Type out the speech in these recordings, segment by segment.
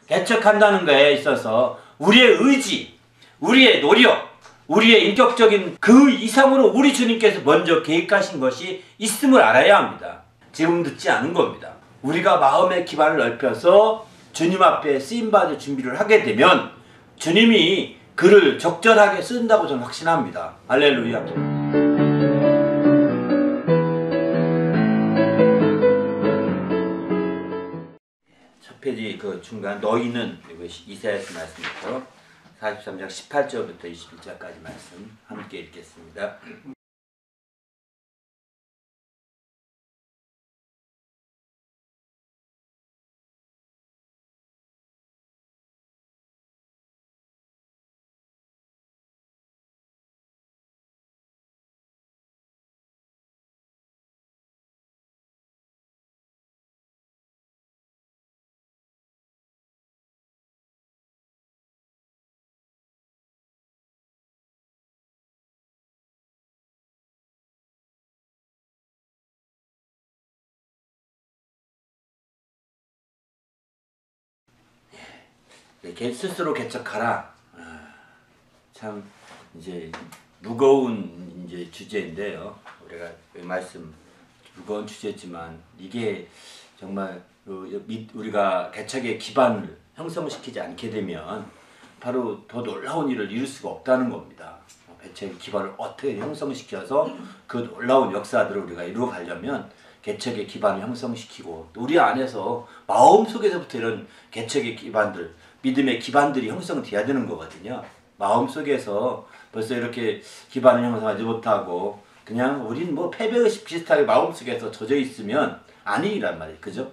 개척한다는 거에 있어서 우리의 의지, 우리의 노력, 우리의 인격적인 그 이상으로 우리 주님께서 먼저 계획하신 것이 있음을 알아야 합니다. 지금 듣지 않은 겁니다. 우리가 마음의 기반을 넓혀서 주님 앞에 쓰임받을 준비를 하게 되면 주님이 그를 적절하게 쓴다고 저는 확신합니다. 할렐루야. 첫 페이지 그 중간 너희는 이사야서 말씀부터 43장 18절부터 21절까지 말씀 함께 읽겠습니다. 스스로 개척하라. 참 이제 무거운 이제 주제인데요. 우리가 말씀 무거운 주제지만 이게 정말 우리가 개척의 기반을 형성시키지 않게 되면 바로 더 놀라운 일을 이룰 수가 없다는 겁니다. 개척의 기반을 어떻게 형성시켜서 그 놀라운 역사들을 우리가 이루어가려면 개척의 기반을 형성시키고 또 우리 안에서 마음속에서부터 이런 개척의 기반들, 믿음의 기반들이 형성돼야 되는 거거든요. 마음속에서 벌써 이렇게 기반을 형성하지 못하고 그냥 우린 뭐 패배의식 비슷하게 마음속에서 젖어 있으면 아니란 말이에요. 그죠?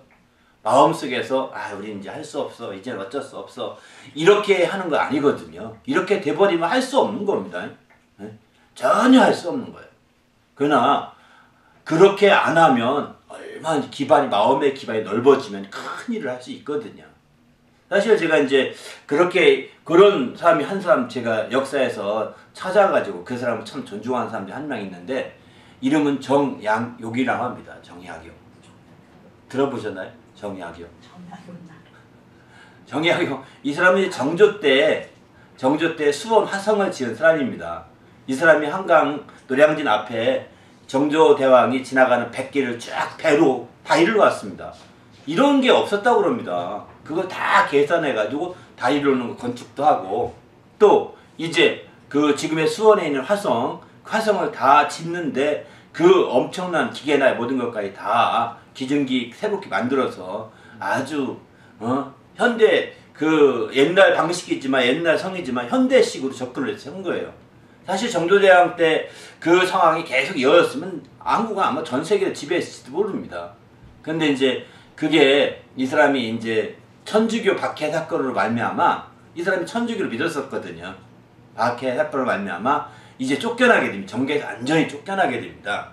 마음속에서 우린 이제 할 수 없어. 이제는 어쩔 수 없어. 이렇게 하는 거 아니거든요. 이렇게 돼버리면 할 수 없는 겁니다. 네? 전혀 할 수 없는 거예요. 그러나 그렇게 안 하면 얼마나 기반이 마음의 기반이 넓어지면 큰 일을 할 수 있거든요. 사실 제가 이제 그런 사람이 한 사람 제가 역사에서 찾아가지고 그 사람을 참 존중하는 사람이 한 명 있는데 이름은 정양욕이라고 합니다. 정양욕. 들어보셨나요? 정양욕. 정양욕. 이 사람이 정조 때 수원 화성을 지은 사람입니다. 이 사람이 한강 노량진 앞에 정조 대왕이 지나가는 백길을 쫙 배로 다리를 놨습니다. 이런 게 없었다고 그럽니다. 그걸 다 계산해가지고 다리를 놓는 건축도 하고 또 이제 그 지금의 수원에 있는 화성을 다 짓는데 그 엄청난 기계나 모든 것까지 다 기증기 새롭게 만들어서 아주 현대 그 옛날 방식이지만 옛날 성이지만 현대식으로 접근을 해서 한 거예요. 사실 정조대왕 때 그 상황이 계속 이어졌으면 한국은 아마 전 세계를 지배했을지도 모릅니다. 근데 이제 그게 이 사람이 이제 천주교 박해 사건으로 말미암아 이 사람이 천주교를 믿었었거든요. 박해 사건으로 말미암아 이제 쫓겨나게 됩니다. 정계에서 완전히 쫓겨나게 됩니다.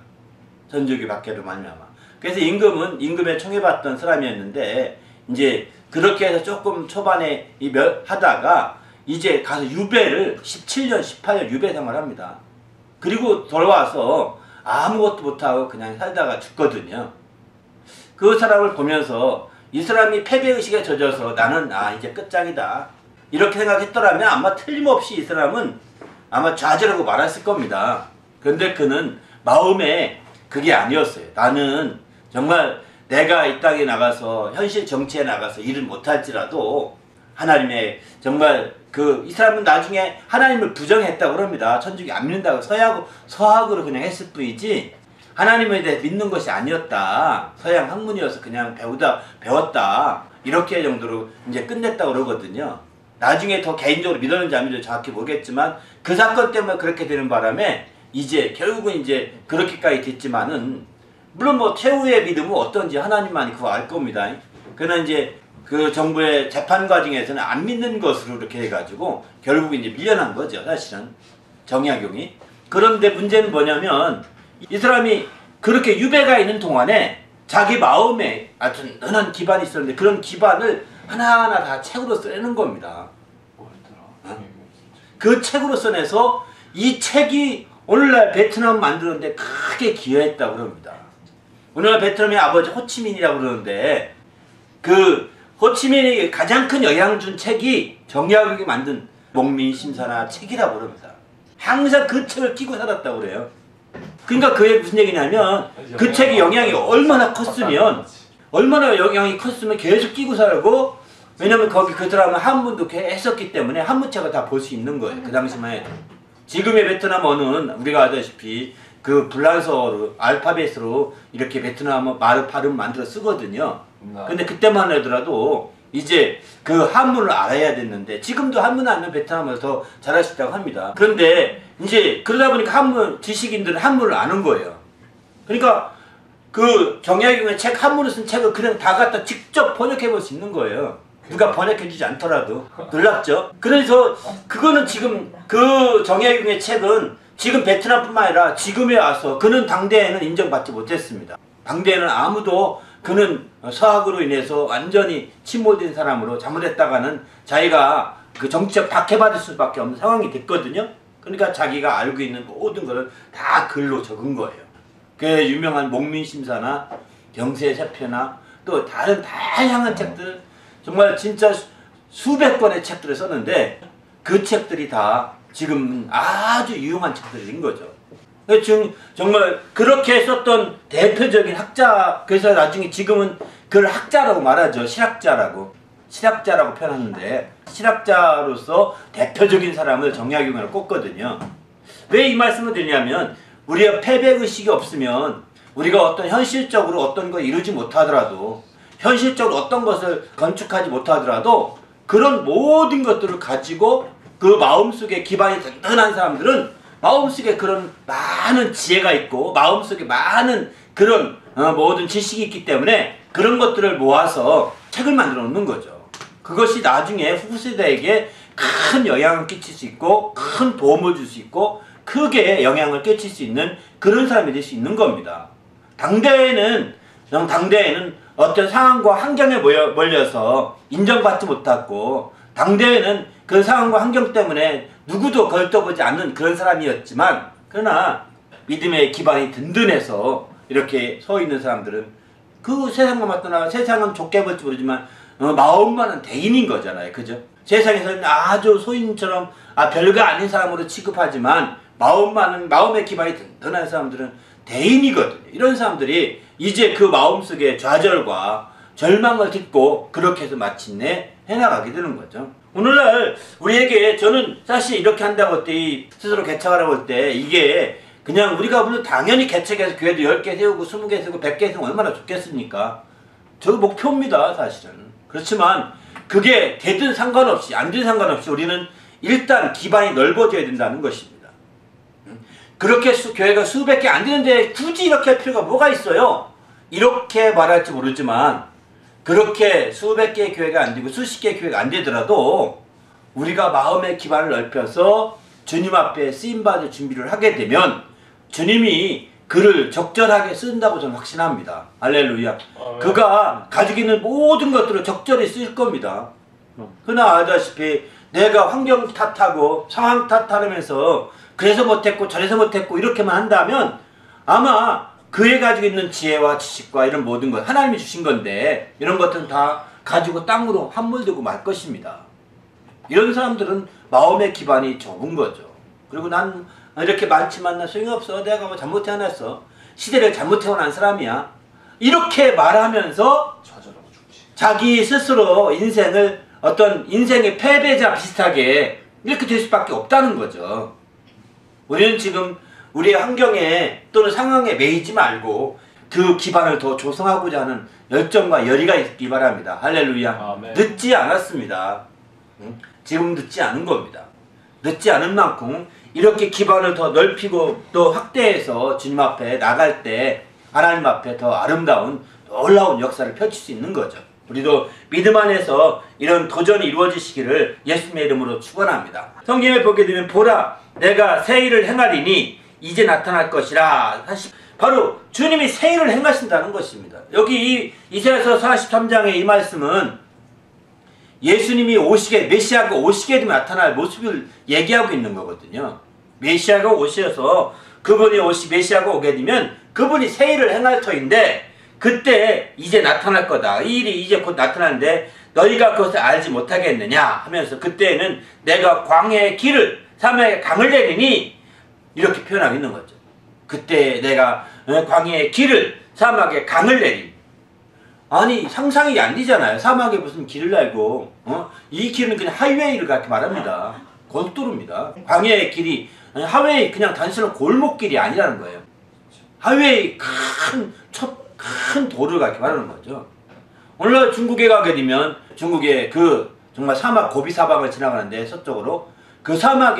천주교 박해로 말미암아. 그래서 임금에 청해받던 사람이었는데 이제 그렇게 해서 조금 초반에 하다가 이제 가서 유배를 17년, 18년 유배 생활을 합니다. 그리고 돌아와서 아무것도 못하고 그냥 살다가 죽거든요. 그 사람을 보면서 이 사람이 패배의식에 젖어서 나는 이제 끝장이다 이렇게 생각했더라면 아마 틀림없이 이 사람은 아마 좌절하고 말았을 겁니다. 그런데 그는 마음에 그게 아니었어요. 나는 정말 내가 이 땅에 나가서 현실 정치에 나가서 일을 못할지라도 하나님의 정말 이 사람은 나중에 하나님을 부정했다고 그럽니다. 천주교 안 믿는다고 서학으로 그냥 했을 뿐이지 하나님에 대해 믿는 것이 아니었다. 서양 학문이어서 그냥 배웠다. 이렇게 정도로 이제 끝냈다고 그러거든요. 나중에 더 개인적으로 믿었는지 안 믿었는지 정확히 모르겠지만 그 사건 때문에 그렇게 되는 바람에 이제 결국은 이제 그렇게까지 됐지만은 물론 뭐 최후의 믿음은 어떤지 하나님만이 그거 알 겁니다. 그러나 이제 그 정부의 재판 과정에서는 안 믿는 것으로 이렇게 해가지고 결국 이제 밀려난 거죠. 사실은 정약용이. 그런데 문제는 뭐냐면 이 사람이 그렇게 유배가 있는 동안에 자기 마음에 아주 든든한 기반이 있었는데 그런 기반을 하나하나 다 책으로 써내는 겁니다. 그 책으로 써내서 이 책이 오늘날 베트남 만드는데 크게 기여했다고 그럽니다. 오늘날 베트남의 아버지 호치민이라고 그러는데 그 호치민이 가장 큰 영향 준 책이 정약용이 만든 목민심사나 책이라고 그럽니다. 항상 그 책을 끼고 살았다고 그래요. 그러니까 그게 무슨 얘기냐면 그 책의 영향이 얼마나 컸으면 계속 끼고 살고, 왜냐면 거기 그 사람은 한문도 했었기 때문에 한문책을 다 볼 수 있는 거예요. 그 당시만 해도. 지금의 베트남어는 우리가 아다시피 그 불란서로 알파벳으로 이렇게 베트남어 발음 만들어 쓰거든요. 근데 그때만 하더라도 이제 그 한문을 알아야 됐는데, 지금도 한문 알면 베트남어를 더 잘할 수 있다고 합니다. 그런데 이제 그러다 보니까 한문 지식인들은 한문을 아는 거예요. 그러니까 그 정약용의 책, 한문으로 쓴 책을 그냥 다 갖다 직접 번역해 볼 수 있는 거예요. 누가 번역해 주지 않더라도. 놀랍죠? 그래서 그거는 지금 그 정약용의 책은 지금 베트남뿐만 아니라 지금에 와서 그는 당대에는 인정받지 못했습니다. 당대에는 아무도 그는 서학으로 인해서 완전히 침몰된 사람으로 잘못했다가는 자기가 그 정치적 박해받을 수밖에 없는 상황이 됐거든요. 그러니까 자기가 알고 있는 모든 것을 다 글로 적은 거예요. 그 유명한 목민심사나 경세세표나 또 다른 다양한 책들, 정말 진짜 수백 권의 책들을 썼는데 그 책들이 다 지금 아주 유용한 책들인 거죠. 정말 그렇게 썼던 대표적인 학자, 그래서 나중에 지금은 그걸 학자라고 말하죠. 실학자라고 표현하는데, 실학자로서 대표적인 사람을 정약용을 꼽거든요. 왜 이 말씀을 드리냐면, 우리가 패배의식이 없으면 우리가 어떤 현실적으로 어떤 걸 이루지 못하더라도, 현실적으로 어떤 것을 건축하지 못하더라도 그런 모든 것들을 가지고 그 마음속에 기반이 든든한 사람들은 마음속에 그런 많은 지혜가 있고 마음속에 많은 그런 모든 지식이 있기 때문에 그런 것들을 모아서 책을 만들어 놓는 거죠. 그것이 나중에 후세대에게 큰 영향을 끼칠 수 있고 큰 도움을 줄 수 있고 크게 영향을 끼칠 수 있는 그런 사람이 될 수 있는 겁니다. 당대에는 어떤 상황과 환경에 몰려서 인정받지 못했고, 당대에는 그 상황과 환경 때문에 누구도 걸떠보지 않는 그런 사람이었지만, 그러나 믿음의 기반이 든든해서 이렇게 서 있는 사람들은 그 세상과 맞더나, 세상은 좁게 볼지 모르지만 마음만은 대인인 거잖아요. 그죠? 세상에서는 아주 소인처럼 별거 아닌 사람으로 취급하지만 마음의 기반이 든든한 사람들은 대인이거든요. 이런 사람들이 이제 그 마음속에 좌절과 절망을 딛고 그렇게 해서 마침내 해나가게 되는 거죠. 오늘날 우리에게, 저는 사실 이렇게 한다고 할 때, 스스로 개척하라고 할 때, 이게 그냥 우리가 물론 당연히 개척해서 교회도 10개 세우고 20개 세우고 100개 세우고 얼마나 좋겠습니까? 저 목표입니다, 사실은. 그렇지만 그게 되든 상관없이 안 되든 상관없이 우리는 일단 기반이 넓어져야 된다는 것입니다. 그렇게 교회가 수백 개 안 되는데 굳이 이렇게 할 필요가 뭐가 있어요? 이렇게 말할지 모르지만 그렇게 수백 개의 교회가 안 되고 수십 개의 교회가 안 되더라도 우리가 마음의 기반을 넓혀서 주님 앞에 쓰임받을 준비를 하게 되면 주님이 그를 적절하게 쓴다고 저는 확신합니다. 할렐루야. 그가 가지고 있는 모든 것들을 적절히 쓸 겁니다. 그러나 아다시피 내가 환경 탓하고 상황 탓하면서 그래서 못했고 저래서 못했고 이렇게만 한다면 아마 그에 가지고 있는 지혜와 지식과 이런 모든 것, 하나님이 주신 건데 이런 것들은 다 가지고 땅으로 함몰되고 말 것입니다. 이런 사람들은 마음의 기반이 좁은 거죠. 그리고 난 이렇게 많지만 나 소용없어, 내가 뭐 잘못 태어났어, 시대를 잘못 태어난 사람이야, 이렇게 말하면서 자기 스스로 인생을 어떤 인생의 패배자 비슷하게 이렇게 될 수밖에 없다는 거죠. 우리는 지금 우리의 환경에 또는 상황에 매이지 말고 그 기반을 더 조성하고자 하는 열정과 열의가 있기 바랍니다. 할렐루야. 아멘. 늦지 않았습니다. 지금 늦지 않은 겁니다. 늦지 않은 만큼 이렇게 기반을 더 넓히고 또 확대해서 주님 앞에 나갈 때 하나님 앞에 더 아름다운 놀라운 역사를 펼칠 수 있는 거죠. 우리도 믿음 안에서 이런 도전이 이루어지시기를 예수님의 이름으로 축원합니다. 성경에 보게 되면 보라 내가 새 일을 행하리니 이제 나타날 것이라. 바로 주님이 새 일을 행하신다는 것입니다. 여기 이사야서 43장의 이 말씀은 예수님이 오시게, 메시아가 오시게 되면 나타날 모습을 얘기하고 있는 거거든요. 메시아가 오셔서 메시아가 오게 되면 그분이 새 일을 행할 터인데 그때 이제 나타날 거다. 이 일이 이제 곧 나타나는데 너희가 그것을 알지 못하겠느냐 하면서 그때는 내가 광야의 길을 사막의 강을 내리니 이렇게 표현하고 있는 거죠. 그때 내가 광야의 길을 사막의 강을 내리니. 아니 상상이 안 되잖아요. 사막에 무슨 길을 내고 이 길은 그냥 하이웨이를 그렇게 말합니다. 고속도로입니다. 광야의 길이 하이웨이 그냥 단순한 골목길이 아니라는 거예요. 하이웨이 큰 도로를 그렇게 말하는 거죠. 오늘날 중국에 가게 되면 중국의 그 정말 사막 고비 사방을 지나가는데 서쪽으로 그 사막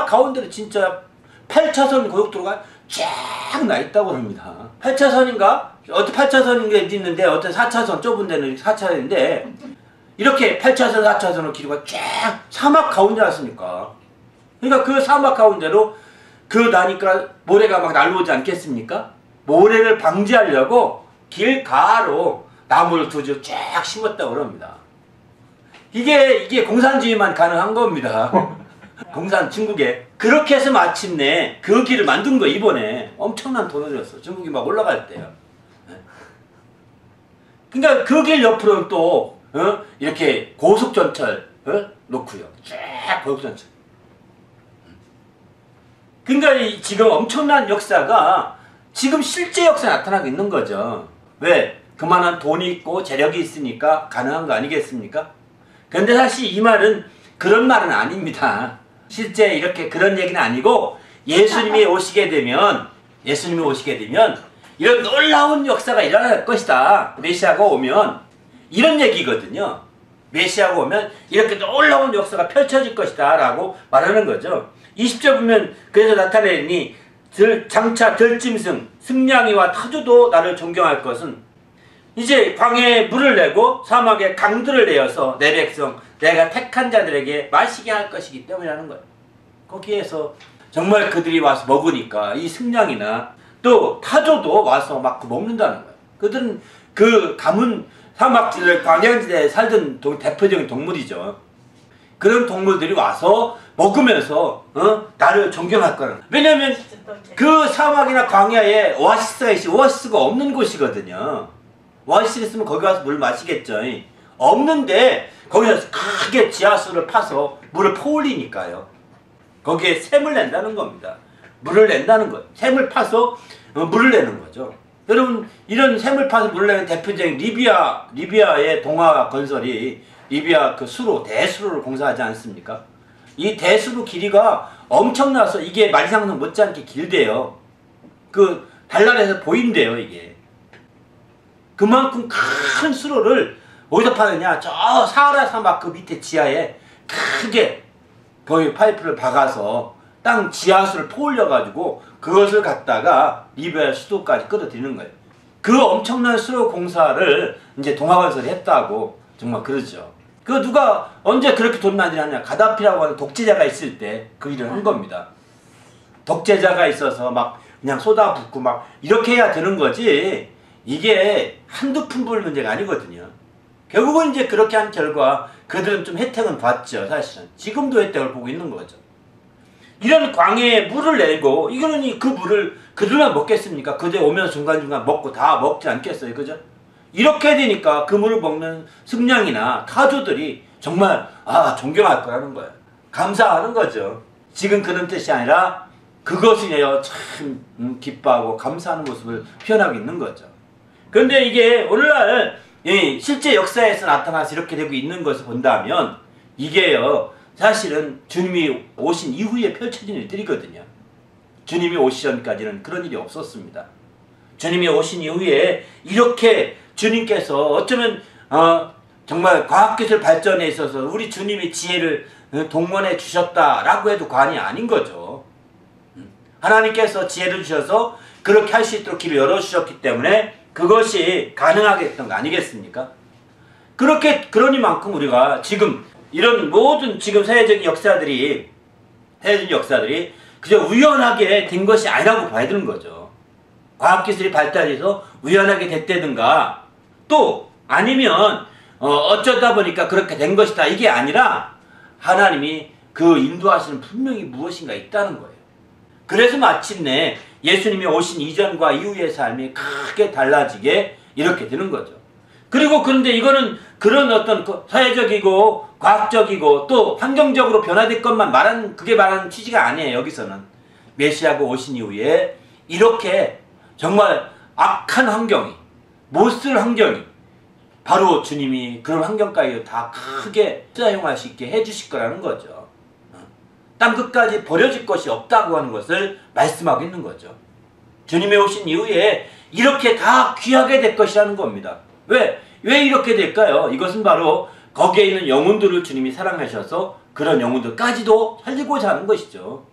가운데로 진짜 8차선 고속도로가 쫙 나 있다고 합니다. 8차선인가? 어떤 8차선인 게 있는데 어떤 4차선 좁은 데는 4차선인데 이렇게 8차선 4차선으로 길이가 쫙 사막 가운데 왔으니까 그러니까 그 사막 가운데로 그 나니까 모래가 막 날라오지 않겠습니까? 모래를 방지하려고 길가로 나무를 두 줄 쫙 심었다고 그럽니다. 이게 공산주의만 가능한 겁니다. 공산 중국에 그렇게 해서 마침내 그 길을 만든 거 이번에 엄청난 돈을 들였어. 중국이 막 올라갈 때요. 그러니까 그 길 옆으로 또 이렇게 고속전철 놓고요. 쫙 고속전철. 그러니까 지금 엄청난 역사가 지금 실제 역사에 나타나고 있는 거죠. 왜? 그만한 돈이 있고 재력이 있으니까 가능한 거 아니겠습니까? 그런데 사실 이 말은 그런 말은 아닙니다. 실제 이렇게 그런 얘기는 아니고 예수님이 오시게 되면 이런 놀라운 역사가 일어날 것이다. 메시아가 오면 이런 얘기거든요. 메시아가 오면 이렇게 놀라운 역사가 펼쳐질 것이다 라고 말하는 거죠. 20절 보면 그래서 나타내니 장차 들짐승 승냥이와 타조도 나를 존경할 것은 이제 광야에 물을 내고 사막에 강들을 내어서 내 백성 내가 택한 자들에게 마시게 할 것이기 때문이라는 거예요. 거기에서 정말 그들이 와서 먹으니까 이 승냥이나 또 타조도 와서 막 먹는다는 거예요. 그들은 그 가문 사막지대 광야지대에 살던 대표적인 동물이죠. 그런 동물들이 와서 먹으면서 나를 존경할 거라는 거예요. 왜냐하면 그 사막이나 광야에 오아시스가 없는 곳이거든요. 오아시스가 있으면 거기 가서 물 마시겠죠. 없는데 거기서 크게 지하수를 파서 물을 퍼올리니까요. 거기에 샘을 낸다는 겁니다. 물을 낸다는 거예요. 샘을 파서 물을 내는 거죠. 여러분 이런 샘을 파서 물을 내는 대표적인 리비아의 동화 건설이 리비아 그 대수로를 공사하지 않습니까? 이 대수로 길이가 엄청나서 이게 만리장성 못지않게 길대요. 그 달나라에서 보인대요 이게. 그만큼 큰 수로를 어디서 파느냐? 저 사하라 사막 그 밑에 지하에 크게 거기 파이프를 박아서 땅 지하수를 퍼올려 가지고 그것을 갖다가 리비아 수도까지 끌어들이는 거예요. 그 엄청난 수로 공사를 이제 동아건설이 했다고 정말 그러죠. 그 누가 언제 그렇게 돈 많이 하냐? 가다피라고 하는 독재자가 있을 때 그 일을 한 겁니다. 독재자가 있어서 막 그냥 쏟아붓고 막 이렇게 해야 되는 거지. 이게 한두 푼불 문제가 아니거든요. 결국은 이제 그렇게 한 결과 그들은 좀 혜택은 봤죠. 사실은 지금도 혜택을 보고 있는 거죠. 이런 광야에 물을 내고 이거는 그 물을 그들만 먹겠습니까? 그들 오면서 중간중간 먹고 다 먹지 않겠어요. 그죠? 이렇게 되니까 그 물을 먹는 승냥이나 타조들이 정말 존경할 거라는 거예요. 감사하는 거죠. 지금 그런 뜻이 아니라 그것이에요. 참 기뻐하고 감사하는 모습을 표현하고 있는 거죠. 그런데 이게 오늘날 실제 역사에서 나타나서 이렇게 되고 있는 것을 본다면 이게요 사실은 주님이 오신 이후에 펼쳐진 일들이거든요. 주님이 오시기 전까지는 그런 일이 없었습니다. 주님이 오신 이후에 이렇게 주님께서 어쩌면 정말 과학기술 발전에 있어서 우리 주님이 지혜를 동원해 주셨다라고 해도 과언이 아닌 거죠. 하나님께서 지혜를 주셔서 그렇게 할 수 있도록 길을 열어주셨기 때문에 그것이 가능하게 했던 거 아니겠습니까? 그러니만큼 우리가 지금 이런 모든 지금 세계적인 역사들이 그저 우연하게 된 것이 아니라고 봐야 되는 거죠. 과학기술이 발달해서 우연하게 됐다든가 또 아니면 어쩌다 보니까 그렇게 된 것이다 이게 아니라 하나님이 그 인도하시는 분명히 무엇인가 있다는 거예요. 그래서 마침내 예수님이 오신 이전과 이후의 삶이 크게 달라지게 이렇게 되는 거죠. 그리고 그런데 이거는 그런 어떤 사회적이고 과학적이고 또 환경적으로 변화될 것만 그게 말하는 취지가 아니에요. 여기서는 메시아가 오신 이후에 이렇게 정말 악한 환경이, 못쓸 환경이 바로 주님이 그런 환경까지 다 크게 사용할 수 있게 해주실 거라는 거죠. 땅 끝까지 버려질 것이 없다고 하는 것을 말씀하고 있는 거죠. 주님이 오신 이후에 이렇게 다 귀하게 될 것이라는 겁니다. 왜 이렇게 될까요? 이것은 바로 거기에 있는 영혼들을 주님이 사랑하셔서 그런 영혼들까지도 살리고자 하는 것이죠.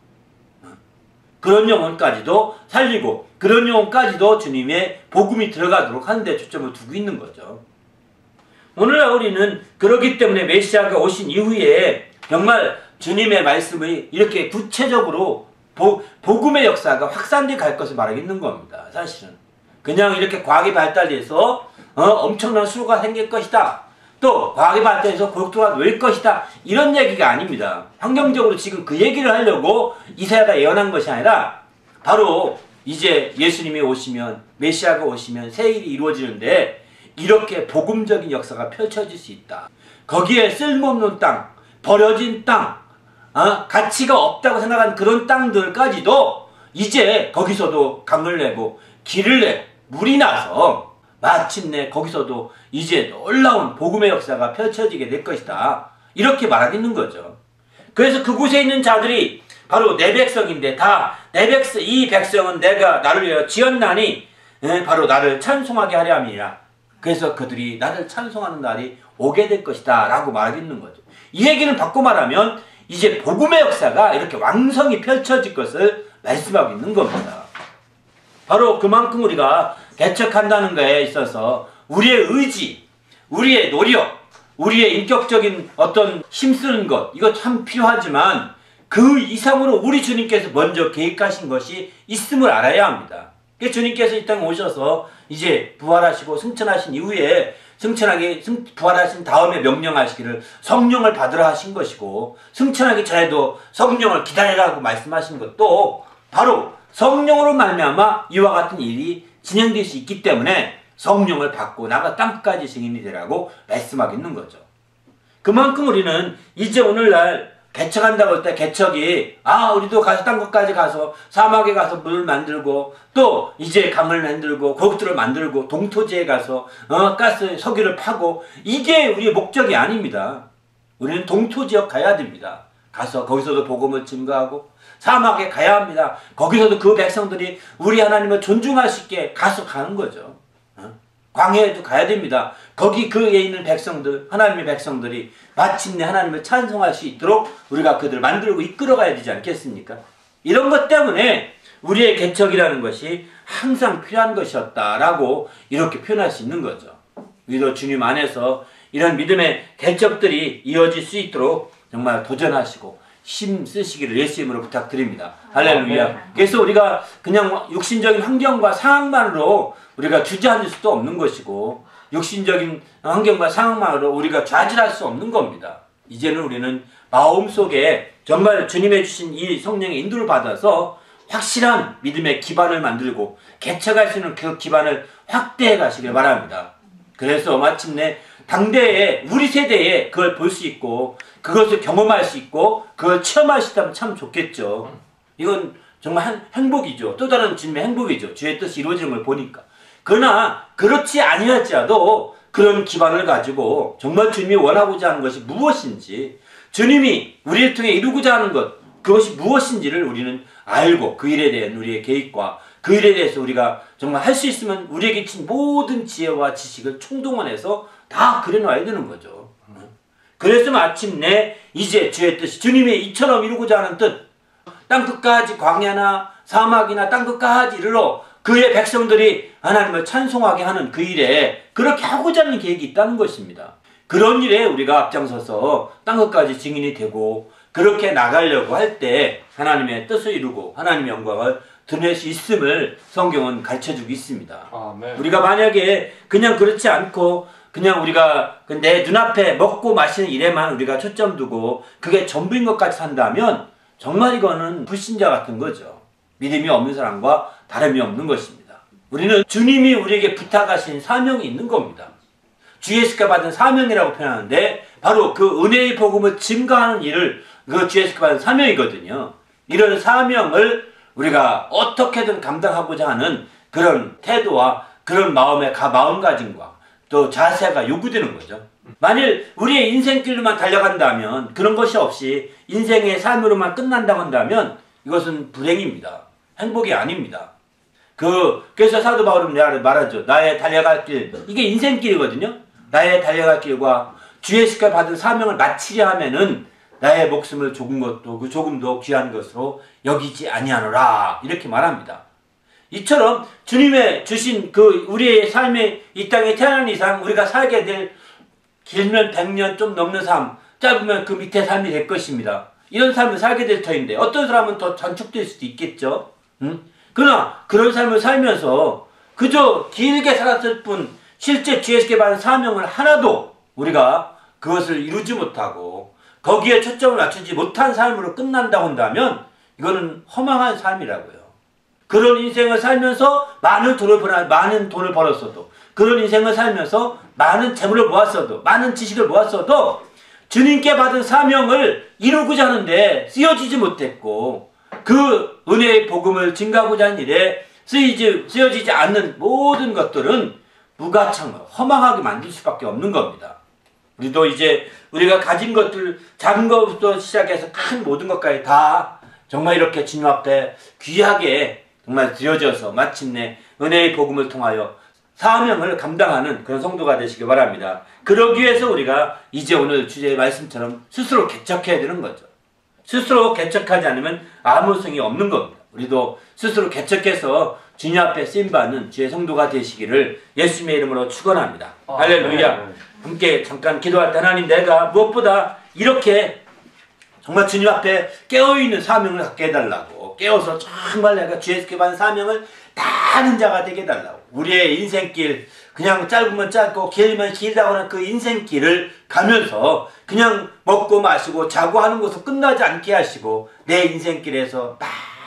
그런 영혼까지도 살리고 그런 영혼까지도 주님의 복음이 들어가도록 하는 데 초점을 두고 있는 거죠. 오늘날 우리는 그렇기 때문에 메시아가 오신 이후에 정말 주님의 말씀이 이렇게 구체적으로 복음의 역사가 확산돼 갈 것을 말하고 있는 겁니다. 사실은 그냥 이렇게 과학이 발달돼서 엄청난 수요가 생길 것이다, 또 과학이 발달해서 고속도로가 놓일 것이다, 이런 얘기가 아닙니다. 환경적으로 지금 그 얘기를 하려고 이사야가 예언한 것이 아니라 바로 이제 예수님이 오시면, 메시아가 오시면 새 일이 이루어지는데 이렇게 복음적인 역사가 펼쳐질 수 있다. 거기에 쓸모없는 땅, 버려진 땅, 가치가 없다고 생각한 그런 땅들까지도 이제 거기서도 강을 내고 길을 내 물이 나서 마침내 거기서도 이제 놀라운 복음의 역사가 펼쳐지게 될 것이다, 이렇게 말하고 있는 거죠. 그래서 그곳에 있는 자들이 바로 내 백성인데 이 백성은 내가 나를 위하여 지었나니 바로 나를 찬송하게 하려 함이라. 그래서 그들이 나를 찬송하는 날이 오게 될 것이다 라고 말하고 있는 거죠. 이 얘기는 바꿔 말하면 이제 복음의 역사가 이렇게 왕성히 펼쳐질 것을 말씀하고 있는 겁니다. 바로 그만큼 우리가 개척한다는 것에 있어서 우리의 의지, 우리의 노력, 우리의 인격적인 어떤 힘쓰는 것, 이거 참 필요하지만 그 이상으로 우리 주님께서 먼저 계획하신 것이 있음을 알아야 합니다. 주님께서 이 땅에 오셔서 이제 부활하시고 승천하신 이후에 부활하신 다음에 명령하시기를 성령을 받으라 하신 것이고, 승천하기 전에도 성령을 기다리라고 말씀하신 것도 바로 성령으로 말미암아 이와 같은 일이 진행될 수 있기 때문에 성령을 받고 나가 땅끝까지 증인이 되라고 말씀하고 있는 거죠. 그만큼 우리는 이제 오늘날 개척한다고 할 때 개척이 우리도 가서 땅끝까지 가서 사막에 가서 물을 만들고 또 이제 강을 만들고 고속도로를 만들고 동토지에 가서 가스 석유를 파고, 이게 우리의 목적이 아닙니다. 우리는 동토지역 가야 됩니다. 가서 거기서도 복음을 증거하고 사막에 가야 합니다. 거기서도 그 백성들이 우리 하나님을 존중할 수 있게 가는 거죠. 광야에도 가야 됩니다. 거기 그에 있는 백성들, 하나님의 백성들이 마침내 하나님을 찬송할 수 있도록 우리가 그들을 만들고 이끌어 가야 되지 않겠습니까? 이런 것 때문에 우리의 개척이라는 것이 항상 필요한 것이었다라고 이렇게 표현할 수 있는 거죠. 우리도 주님 안에서 이런 믿음의 개척들이 이어질 수 있도록 정말 도전하시고 힘 쓰시기를 예수 이름으로 부탁드립니다. 할렐루야. 그래서 우리가 그냥 육신적인 환경과 상황만으로 우리가 주저앉을 수도 없는 것이고, 육신적인 환경과 상황만으로 우리가 좌절할 수 없는 겁니다. 이제는 우리는 마음속에 정말 주님의 주신 이 성령의 인도를 받아서 확실한 믿음의 기반을 만들고 개척할 수 있는 그 기반을 확대해 가시길 바랍니다. 그래서 마침내 당대에 우리 세대에 그걸 볼 수 있고 그것을 경험할 수 있고 그걸 체험할 수 있다면 참 좋겠죠. 이건 정말 행복이죠. 또 다른 주님의 행복이죠. 주의 뜻이 이루어지는 걸 보니까. 그러나 그렇지 아니할지라도 그런 기반을 가지고 정말 주님이 원하고자 하는 것이 무엇인지, 주님이 우리를 통해 이루고자 하는 것, 그것이 무엇인지를 우리는 알고 그 일에 대한 우리의 계획과 그 일에 대해서 우리가 정말 할 수 있으면 우리에게 친 모든 지혜와 지식을 총동원해서 다 그려놔야 되는 거죠. 그래서 마침내 이제 주의 뜻이, 주님이 이처럼 이루고자 하는 뜻, 땅끝까지 광야나 사막이나 땅끝까지 이르러 그의 백성들이 하나님을 찬송하게 하는 그 일에 그렇게 하고자 하는 계획이 있다는 것입니다. 그런 일에 우리가 앞장서서 땅끝까지 증인이 되고 그렇게 나가려고 할 때 하나님의 뜻을 이루고 하나님의 영광을 드러낼 수 있음을 성경은 가르쳐주고 있습니다. 아멘. 우리가 만약에 그냥 그렇지 않고 그냥 우리가 내 눈앞에 먹고 마시는 일에만 우리가 초점 두고 그게 전부인 것 같이 산다면 정말 이거는 불신자 같은 거죠. 믿음이 없는 사람과 다름이 없는 것입니다. 우리는 주님이 우리에게 부탁하신 사명이 있는 겁니다. 주 예수께 받은 사명이라고 표현하는데 바로 그 은혜의 복음을 증거하는 일을 그 주 예수께 받은 사명이거든요. 이런 사명을 우리가 어떻게든 감당하고자 하는 그런 태도와 그런 마음가짐과 또 자세가 요구되는 거죠. 만일 우리의 인생길로만 달려간다면, 그런 것이 없이 인생의 삶으로만 끝난다고 한다면 이것은 불행입니다. 행복이 아닙니다. 그래서 사도 바울은 말하죠. 나의 달려갈 길, 이게 인생길이거든요. 나의 달려갈 길과 주 예수께 받은 사명을 마치려 하면은 나의 목숨을 조금도 귀한 것으로 여기지 아니하노라, 이렇게 말합니다. 이처럼 주님의 주신 우리의 삶의 이 땅에 태어난 이상 우리가 살게 될, 길면 100년 좀 넘는 삶, 짧으면 그 밑에 삶이 될 것입니다. 이런 삶을 살게 될 터인데 어떤 사람은 더 단축될 수도 있겠죠. 그러나 그런 삶을 살면서 그저 길게 살았을 뿐 실제 주 예수께 받은 사명을 하나도 우리가 그것을 이루지 못하고 거기에 초점을 맞추지 못한 삶으로 끝난다고 한다면 이거는 허망한 삶이라고요. 그런 인생을 살면서 많은 돈을 벌었어도, 그런 인생을 살면서 많은 재물을 모았어도, 많은 지식을 모았어도 주님께 받은 사명을 이루고자 하는데 쓰여지지 못했고 그 은혜의 복음을 증가하고자 하는 일에 쓰여지지 않는 모든 것들은 무가청을 허망하게 만들 수밖에 없는 겁니다. 우리도 이제 우리가 가진 것들, 작은 것부터 시작해서 큰 모든 것까지 다 정말 이렇게 주님 앞에 귀하게 정말 드려져서 마침내 은혜의 복음을 통하여 사명을 감당하는 그런 성도가 되시기 바랍니다. 그러기 위해서 우리가 이제 오늘 주제의 말씀처럼 스스로 개척해야 되는 거죠. 스스로 개척하지 않으면 아무 성이 없는 겁니다. 우리도 스스로 개척해서 주님 앞에 쓰임받는 주의 성도가 되시기를 예수님의 이름으로 축원합니다. 할렐루야. 함께 잠깐 기도할 때 하나님, 내가 무엇보다 이렇게 정말 주님 앞에 깨어있는 사명을 갖게 해달라고, 깨어서 정말 내가 주 예수께 받은 사명을 다하는 자가 되게 해달라고, 우리의 인생길, 그냥 짧으면 짧고 길면 길다고 하는 그 인생길을 가면서 그냥 먹고 마시고 자고 하는 것으로 끝나지 않게 하시고 내 인생길에서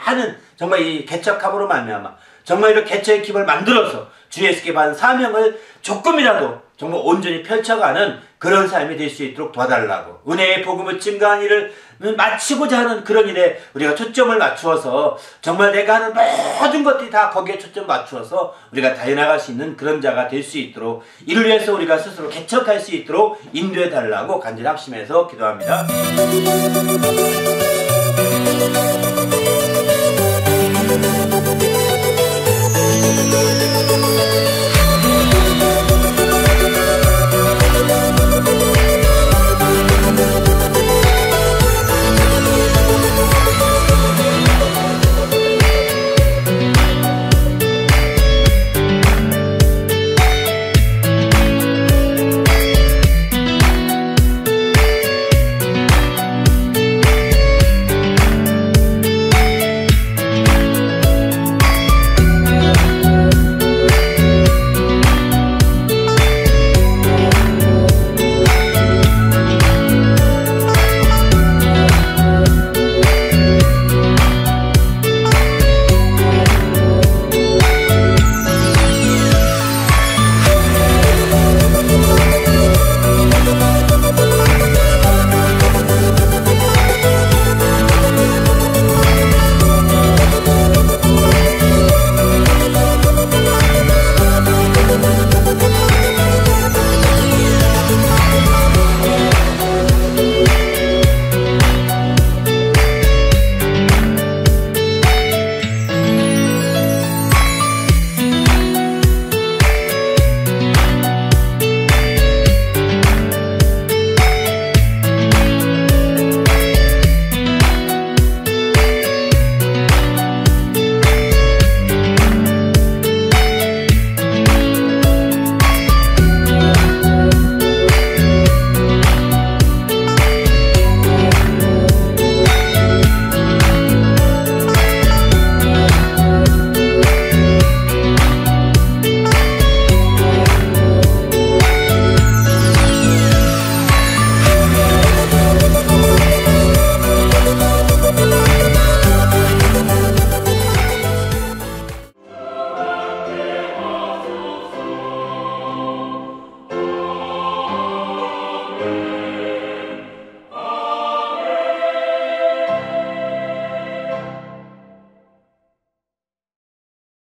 많은 정말 이 개척함으로 말미암아 정말 이런 개척의 기반을 만들어서 주 예수께 받은 사명을 조금이라도 정말 온전히 펼쳐가는 그런 삶이 될 수 있도록 도와달라고, 은혜의 복음을 증가하는 일을 마치고자 하는 그런 일에 우리가 초점을 맞추어서 정말 내가 하는 모든 것들이 다 거기에 초점 맞추어서 우리가 달려나갈 수 있는 그런 자가 될 수 있도록, 이를 위해서 우리가 스스로 개척할 수 있도록 인도해 달라고 간절히 합심해서 기도합니다.